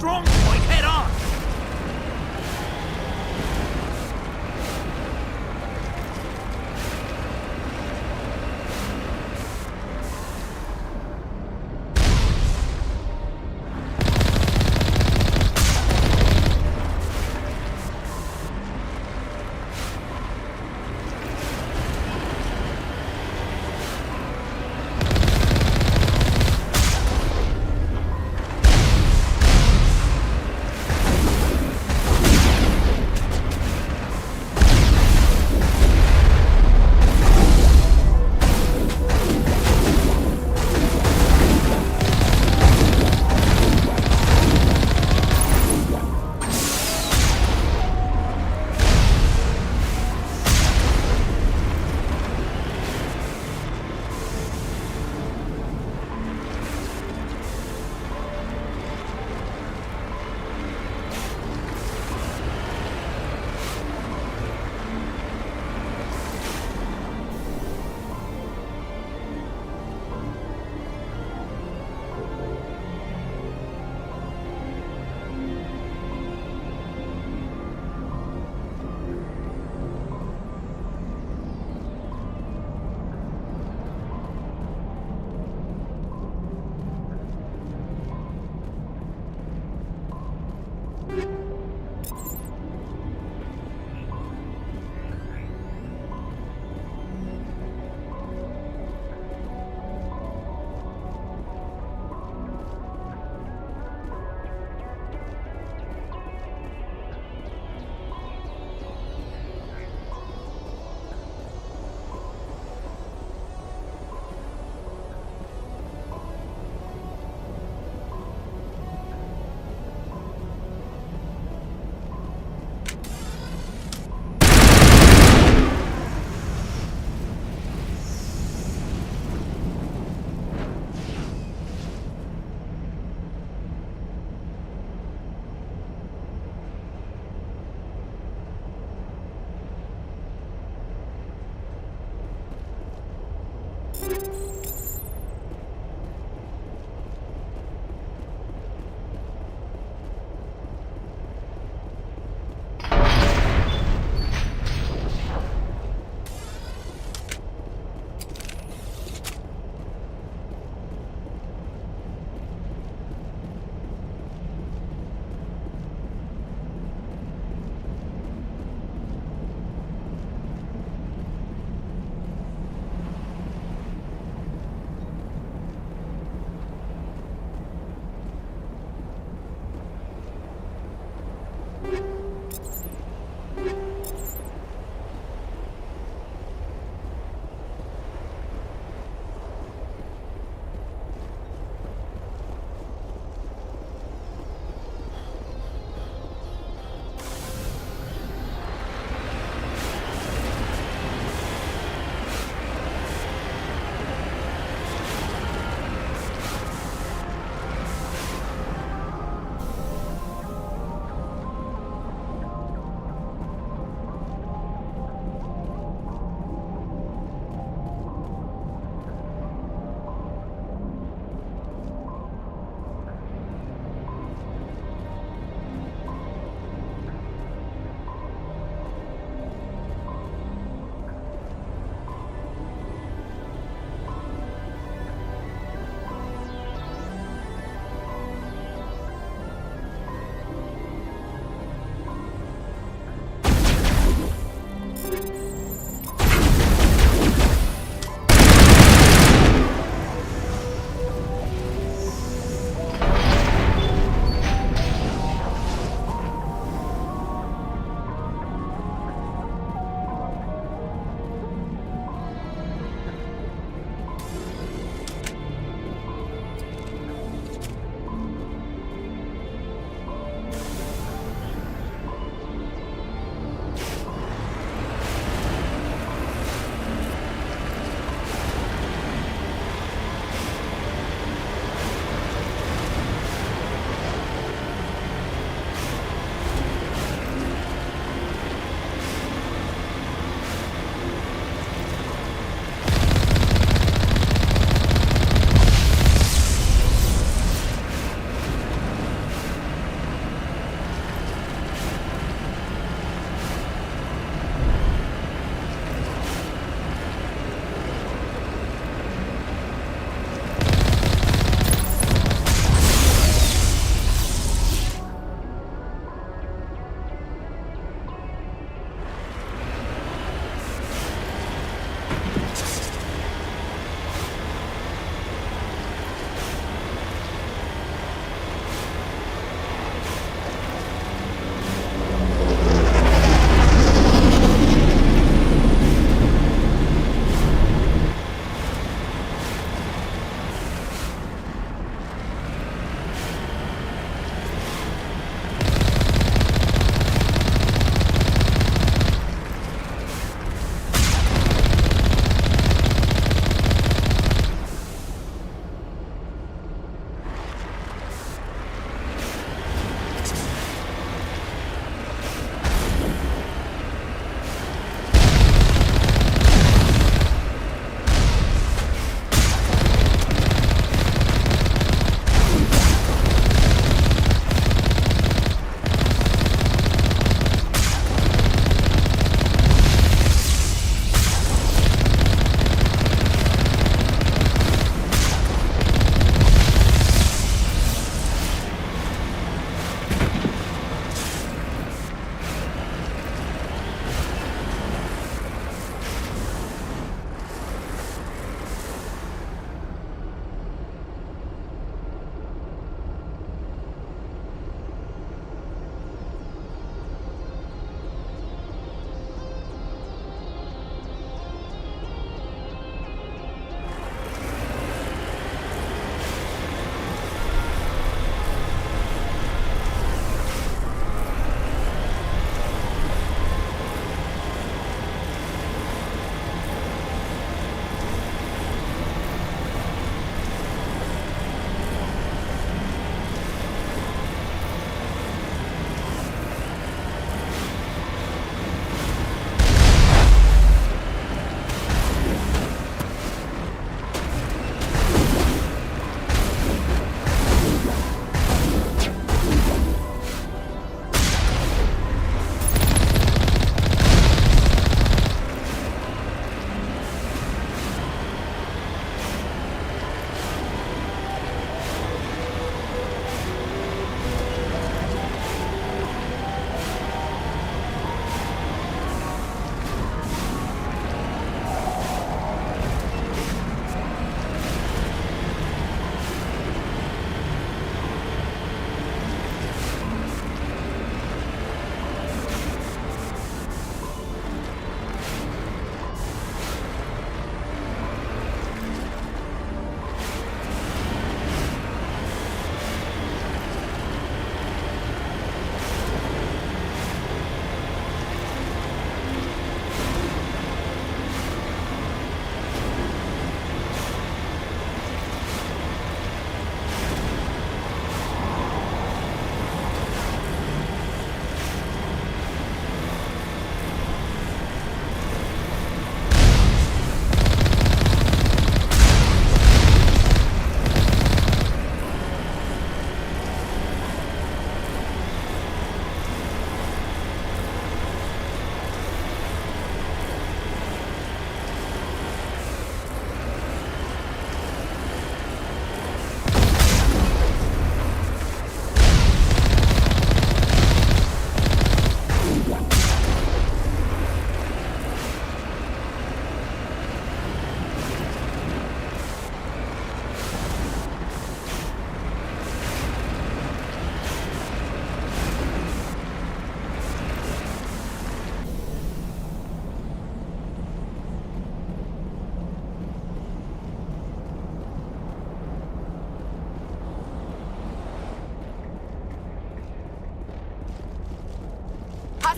strong point head on.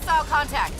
Hostile contact.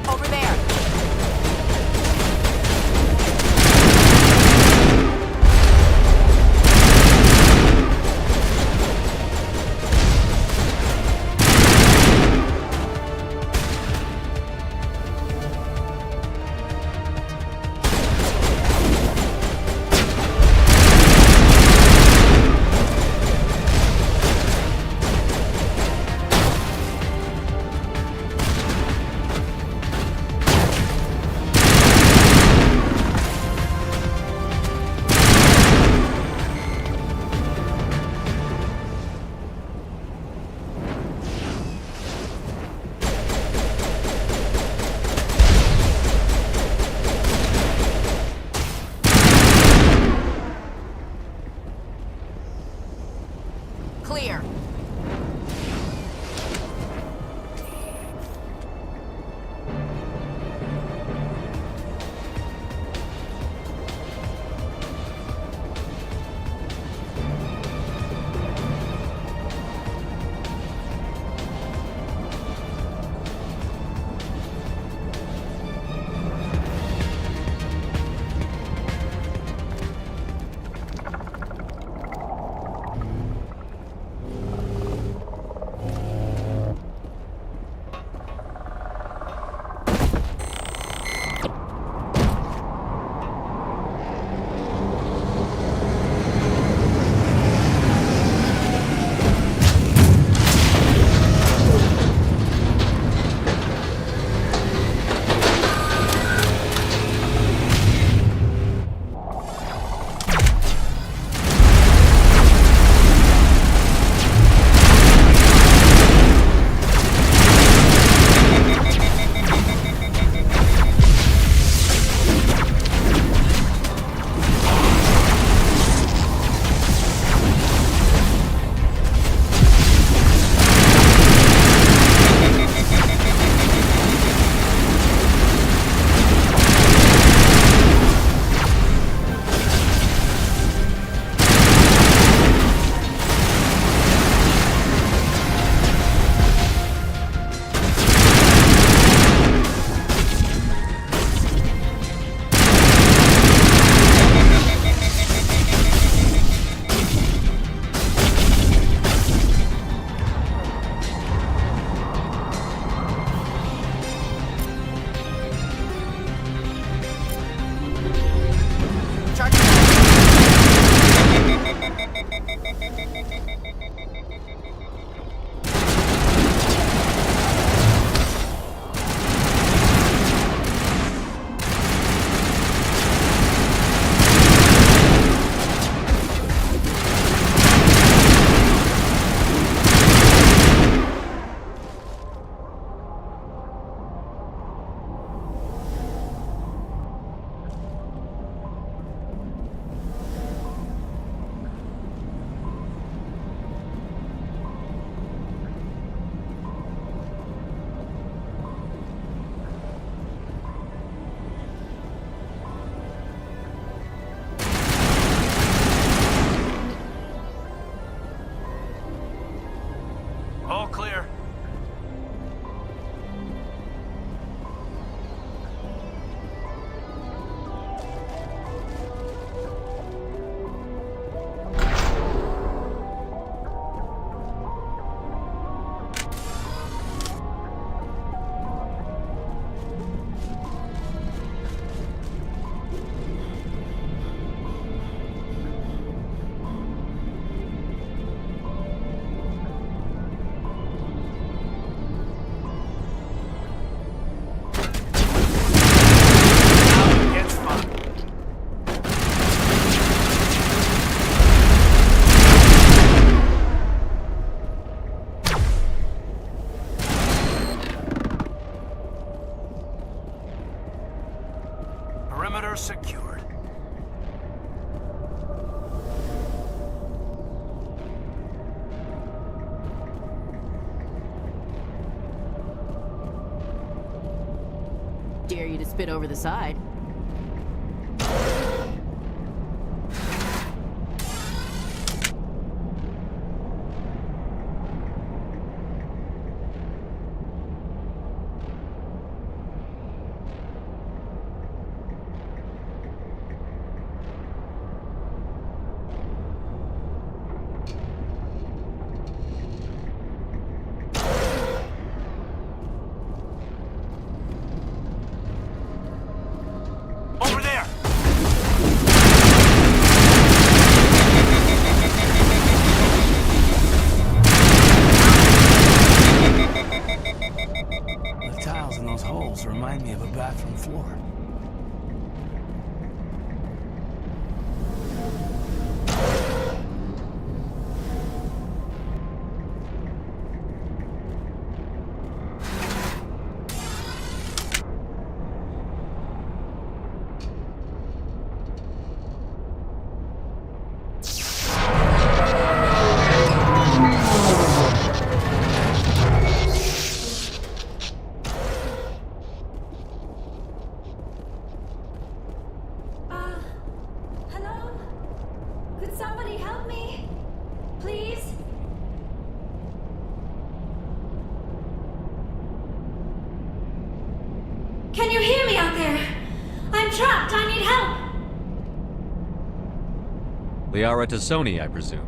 Over there. Clear. dare you to spit over the side. Over there! The tiles in those holes remind me of a bathroom floor. Hello? Could somebody help me? Please? Can you hear me out there? I'm trapped. I need help. Liara Tassoni, I presume.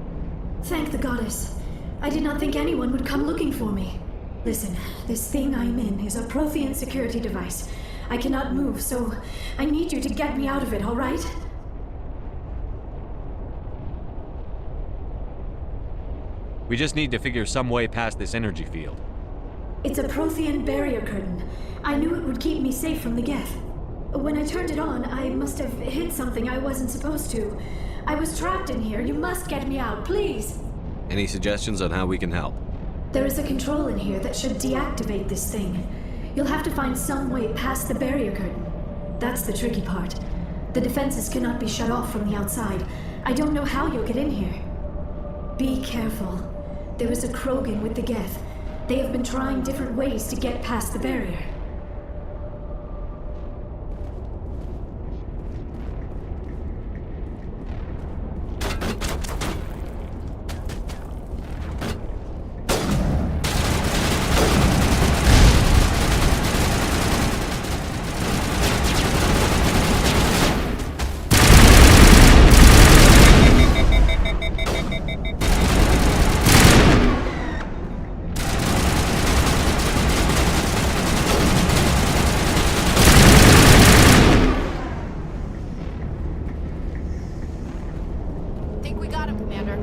Thank the goddess. I did not think anyone would come looking for me. Listen, this thing I'm in is a Prothean security device. I cannot move, so I need you to get me out of it, all right? We just need to figure some way past this energy field. It's a Prothean barrier curtain. I knew it would keep me safe from the Geth. When I turned it on, I must have hit something I wasn't supposed to. I was trapped in here. You must get me out, please. Any suggestions on how we can help? There is a control in here that should deactivate this thing. You'll have to find some way past the barrier curtain. That's the tricky part. The defenses cannot be shut off from the outside. I don't know how you'll get in here. Be careful. There is a Krogan with the Geth. They have been trying different ways to get past the barrier. Think we got him, Commander.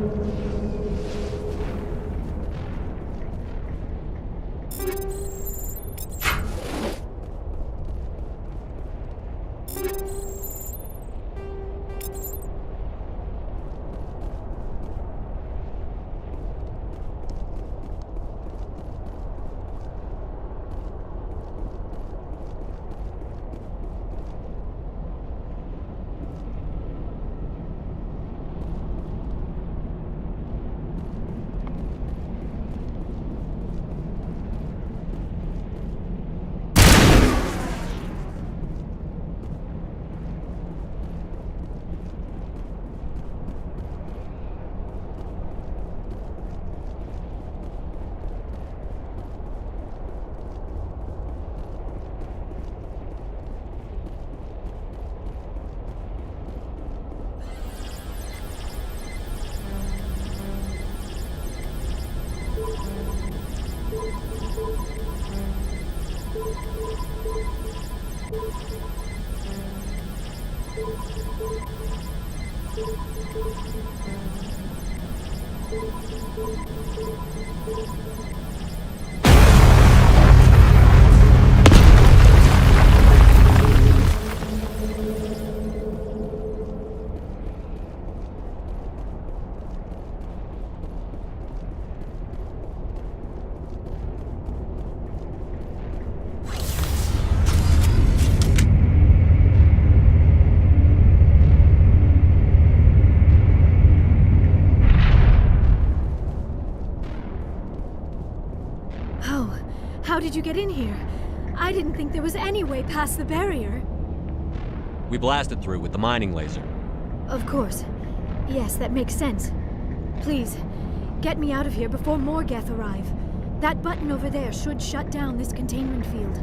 How did you get in here? I didn't think there was any way past the barrier. We blasted through with the mining laser. Of course. Yes, that makes sense. Please, get me out of here before more Geth arrive. That button over there should shut down this containment field.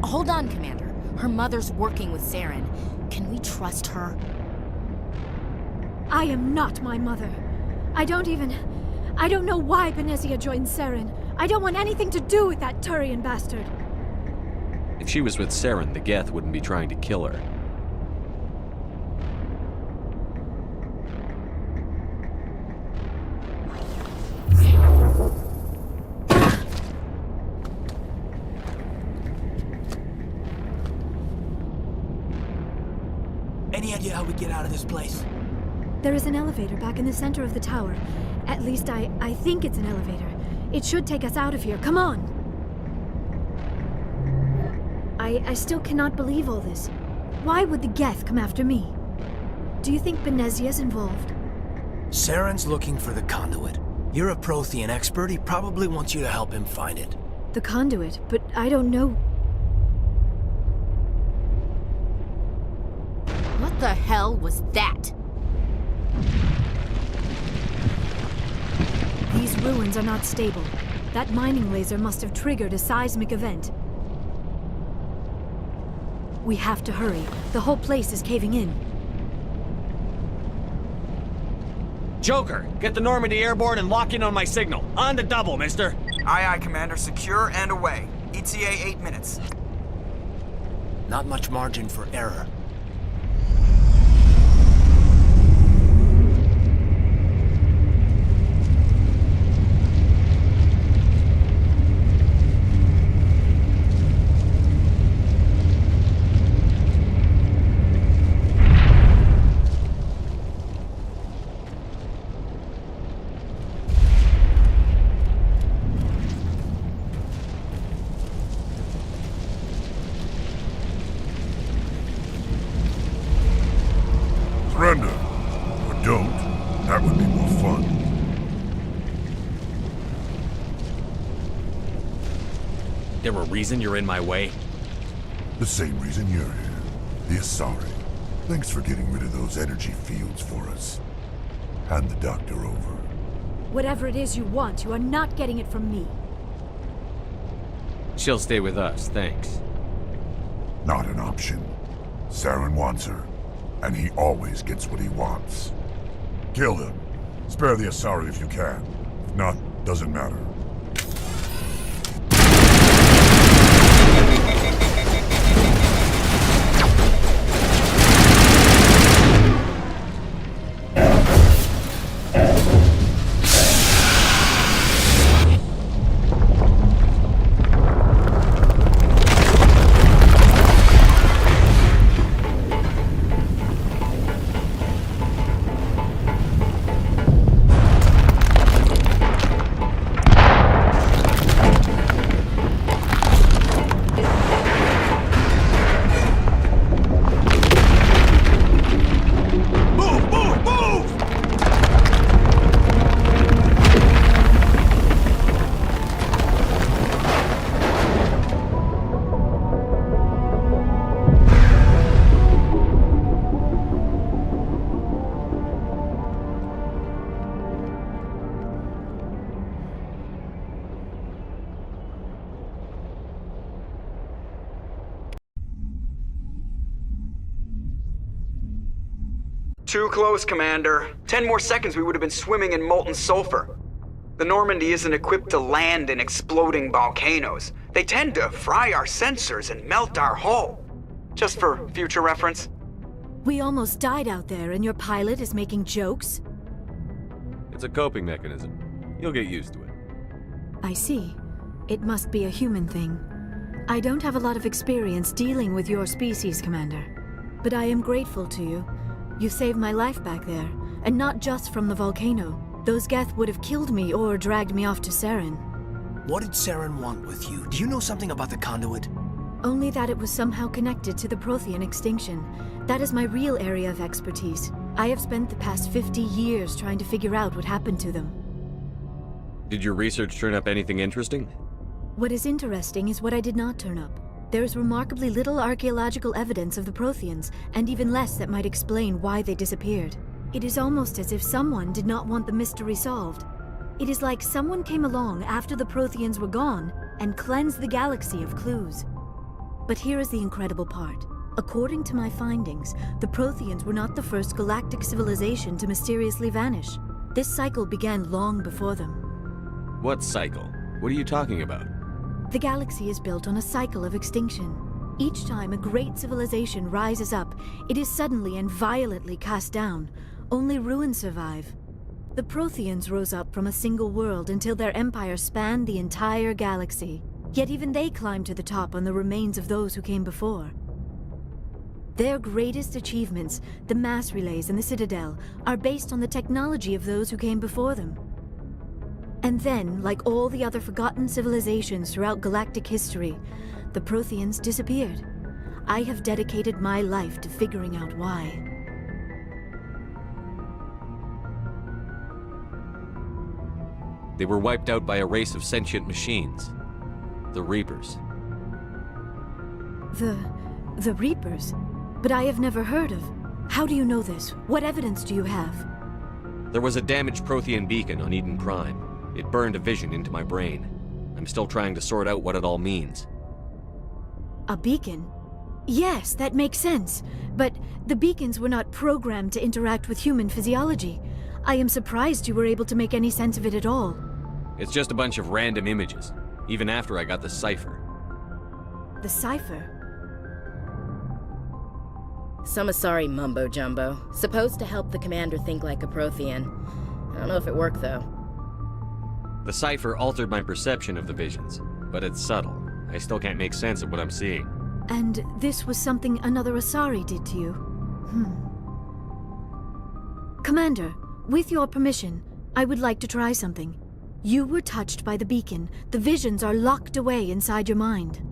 Hold on, Commander. Her mother's working with Saren. Can we trust her? I am not my mother. I don't know why Benezia joined Saren. I don't want anything to do with that Turian bastard. If she was with Saren, the Geth wouldn't be trying to kill her. Any idea how we get out of this place? There is an elevator back in the center of the tower. At least I think it's an elevator. It should take us out of here. Come on! I still cannot believe all this. Why would the Geth come after me? Do you think Benezia's involved? Saren's looking for the conduit. You're a Prothean expert. He probably wants you to help him find it. The conduit, but I don't know. What the hell was that? These ruins are not stable. That mining laser must have triggered a seismic event. We have to hurry. The whole place is caving in. Joker, get the Normandy airborne and lock in on my signal. On the double, mister. Aye, aye, Commander. Secure and away. ETA 8 minutes. Not much margin for error. Surrender. Or don't. That would be more fun. There a reason you're in my way? The same reason you're here. The Asari. Thanks for getting rid of those energy fields for us. Hand the doctor over. Whatever it is you want, you are not getting it from me. She'll stay with us, thanks. Not an option. Saren wants her. And he always gets what he wants. Kill him. Spare the Asari if you can. If not, doesn't matter. Too close, Commander. 10 more seconds we would have been swimming in molten sulfur. The Normandy isn't equipped to land in exploding volcanoes. They tend to fry our sensors and melt our hull. Just for future reference. We almost died out there, and your pilot is making jokes? It's a coping mechanism. You'll get used to it. I see. It must be a human thing. I don't have a lot of experience dealing with your species, Commander. But I am grateful to you. You saved my life back there, and not just from the volcano. Those Geth would have killed me or dragged me off to Saren. What did Saren want with you? Do you know something about the conduit? Only that it was somehow connected to the Prothean extinction. That is my real area of expertise. I have spent the past 50 years trying to figure out what happened to them. Did your research turn up anything interesting? What is interesting is what I did not turn up. There is remarkably little archaeological evidence of the Protheans, and even less that might explain why they disappeared. It is almost as if someone did not want the mystery solved. It is like someone came along after the Protheans were gone and cleansed the galaxy of clues. But here is the incredible part. According to my findings, the Protheans were not the first galactic civilization to mysteriously vanish. This cycle began long before them. What cycle? What are you talking about? The galaxy is built on a cycle of extinction. Each time a great civilization rises up, it is suddenly and violently cast down. Only ruins survive. The Protheans rose up from a single world until their empire spanned the entire galaxy. Yet even they climbed to the top on the remains of those who came before. Their greatest achievements, the mass relays and the Citadel, are based on the technology of those who came before them. And then, like all the other forgotten civilizations throughout galactic history, the Protheans disappeared. I have dedicated my life to figuring out why. They were wiped out by a race of sentient machines. The Reapers. The Reapers? But I have never heard of. How do you know this? What evidence do you have? There was a damaged Prothean beacon on Eden Prime. It burned a vision into my brain. I'm still trying to sort out what it all means. A beacon? Yes, that makes sense. But the beacons were not programmed to interact with human physiology. I am surprised you were able to make any sense of it at all. It's just a bunch of random images, even after I got the cipher. The cipher? Some Asari mumbo-jumbo. Supposed to help the commander think like a Prothean. I don't know if it worked, though. The cipher altered my perception of the visions, but it's subtle. I still can't make sense of what I'm seeing. And this was something another Asari did to you? Commander, with your permission, I would like to try something. You were touched by the beacon. The visions are locked away inside your mind.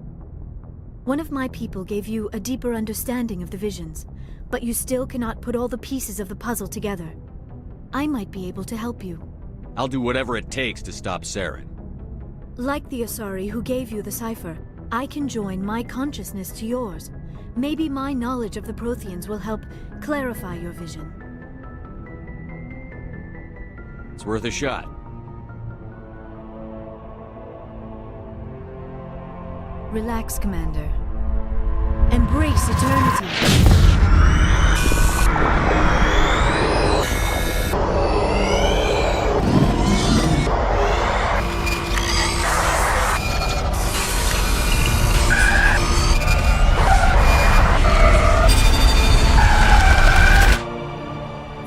One of my people gave you a deeper understanding of the visions, but you still cannot put all the pieces of the puzzle together. I might be able to help you. I'll do whatever it takes to stop Saren. Like the Asari who gave you the cipher, I can join my consciousness to yours. Maybe my knowledge of the Protheans will help clarify your vision. It's worth a shot. Relax, Commander. Embrace eternity.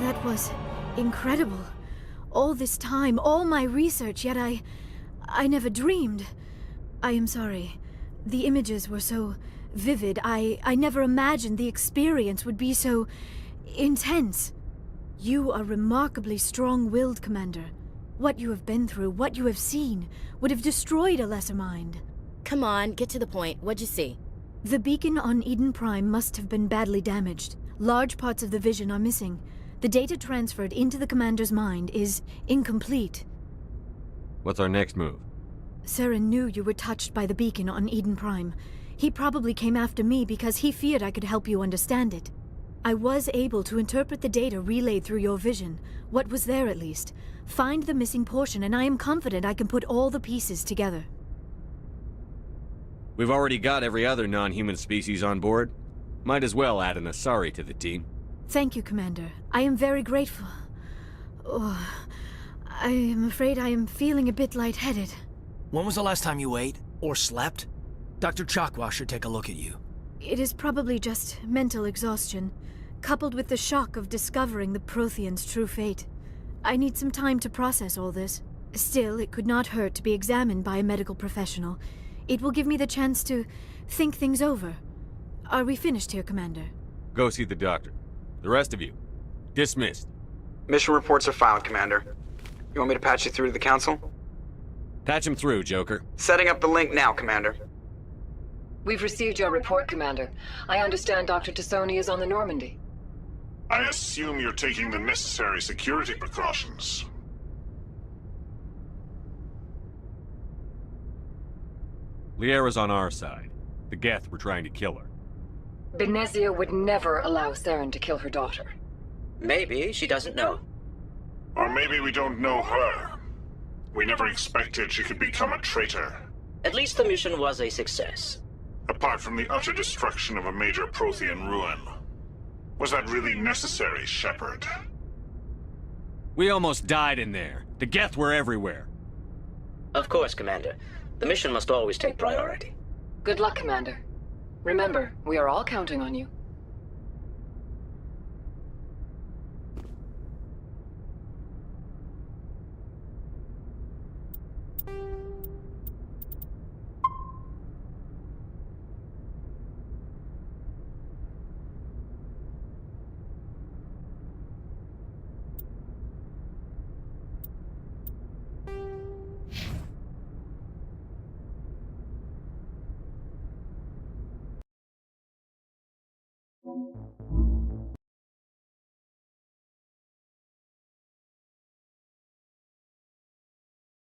That was incredible. All this time, all my research, yet I never dreamed. I am sorry. The images were so vivid. I never imagined the experience would be so intense. You are remarkably strong-willed, Commander. What you have been through, what you have seen, would have destroyed a lesser mind. Come on, get to the point. What'd you see? The beacon on Eden Prime must have been badly damaged. Large parts of the vision are missing. The data transferred into the Commander's mind is incomplete. What's our next move? Saren knew you were touched by the beacon on Eden Prime. He probably came after me because he feared I could help you understand it. I was able to interpret the data relayed through your vision, what was there at least, find the missing portion, and I am confident I can put all the pieces together. We've already got every other non-human species on board. Might as well add an Asari to the team. Thank you, Commander. I am very grateful. Oh, I am afraid I am feeling a bit lightheaded. When was the last time you ate? Or slept? Dr. Chakwa should take a look at you. It is probably just mental exhaustion, coupled with the shock of discovering the Protheans' true fate. I need some time to process all this. Still, it could not hurt to be examined by a medical professional. It will give me the chance to think things over. Are we finished here, Commander? Go see the doctor. The rest of you, dismissed. Mission reports are filed, Commander. You want me to patch you through to the Council? Patch him through, Joker. Setting up the link now, Commander. We've received your report, Commander. I understand Dr. Tassoni is on the Normandy. I assume you're taking the necessary security precautions. Liara's on our side. The Geth were trying to kill her. Benezia would never allow Saren to kill her daughter. Maybe she doesn't know. Or maybe we don't know her. We never expected she could become a traitor. At least the mission was a success. Apart from the utter destruction of a major Prothean ruin. Was that really necessary, Shepard? We almost died in there. The Geth were everywhere. Of course, Commander. The mission must always take priority. Good luck, Commander. Remember, we are all counting on you.